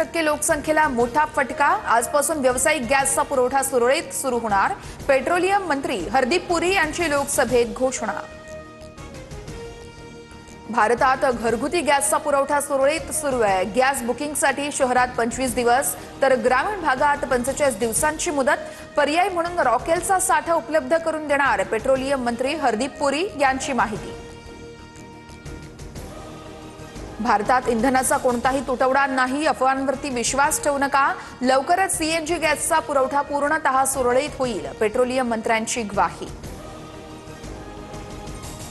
टक्के लोकसंख्येला मोठा फटका। आजपासून व्यावसायिक गॅसचा पुरवठा सुरळीत सुरू होणार। पेट्रोलियम मंत्री हरदीप पुरी यांची लोकसभेत घोषणा। भारतात घरगुती गॅसचा पुरवठा सुरळीत सुरू आहे। गॅस बुकिंगसाठी शहरात 25 दिवस तर ग्रामीण भागात 45 दिवसांची मुदत। पर्याय म्हणून रॉकेलचा साठा उपलब्ध करून देणार पेट्रोलियम मंत्री हरदीप पुरी यांची माहिती। भारतात इंधनाचा कोणताही तुटवडा नाही, अफवांवरती विश्वास ठेवू नका। लवकरच सीएनजी गॅसचा पुरवठा पूर्णतः सुरळीत होईल, पेट्रोलियम मंत्र्यांची ग्वाही।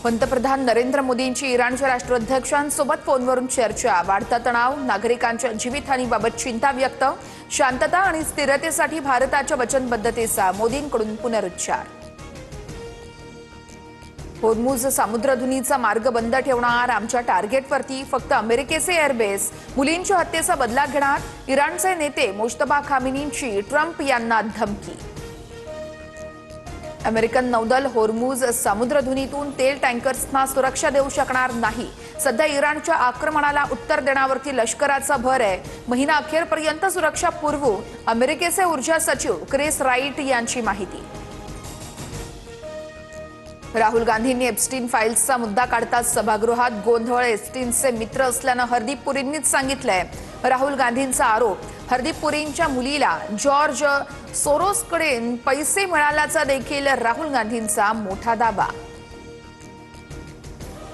पंतप्रधान नरेंद्र मोदींची इराणच्या राष्ट्राध्यक्षांसोबत फोनवरून चर्चा। वाढता तणाव, नागरिकांच्या जीवितहानीबाबत चिंता व्यक्त। शांतता आणि स्थिरतेसाठी भारताच्या वचनबद्धतेचा मोदींकडून पुनरुच्चार। होर्मुझ सामुद्रधुनीचा मार्ग बंद ठेवणार, आमच्या टार्गेटवरती फक्त अमेरिकेचे एअरबेस। मुलींच्या हत्येचा बदला घेणार, इराणचे नेते मुश्तबा खामेनींची ट्रम्प यांना धमकी। अमेरिकन नौदल होर्मुझ सामुद्रधुनीतून तेल टँकर्सना सुरक्षा देऊ शकणार नाही। सध्या इराणच्या आक्रमणाला उत्तर देण्यावरती लष्कराचा भर आहे। महिना अखेरपर्यंत सुरक्षा पुरवू, अमेरिकेचे ऊर्जा सचिव क्रिस राईट यांची माहिती। राहुल गांधींनी एप्स्टीन फाईल्सचा मुद्दा काढताच सभागृहात गोंधळ। एप्स्टीनचे मित्र असल्यानं हरदीप पुरींनीच सांगितलंय। राहुल गांधींचा आरोप, हरदीप पुरींच्या मुलीला जॉर्ज सोरोसकडे पैसे मिळाल्याचा देखील राहुल गांधींचा मोठा दावा।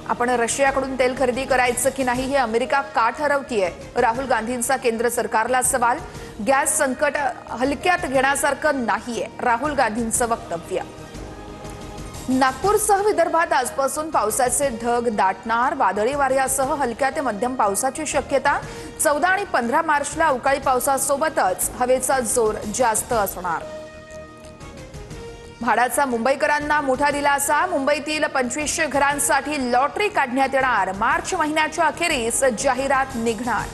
आपण रशियाकडून तेल खरेदी करायचं की नाही हे अमेरिका का ठरवतीये? राहुल गांधींचा केंद्र सरकारला सवाल। गॅस संकट हलक्यात घेण्यासारखं नाहीये, राहुल गांधींचं वक्तव्य। नागपूरसह विदर्भात आजपासून पावसाचे ढग दाटणार। वादळी वाऱ्यासह हलक्या ते मध्यम पावसाची शक्यता। 14 आणि 15 मार्चला अवकाळी पावसासोबतच हवेचा जोर जास्त असणार। भाड्याचा मुंबईकरांना मोठा दिलासा। मुंबईतील 2500 घरांसाठी लॉटरी काढण्यात येणार। मार्च महिन्याच्या अखेरीस जाहिरात निघणार।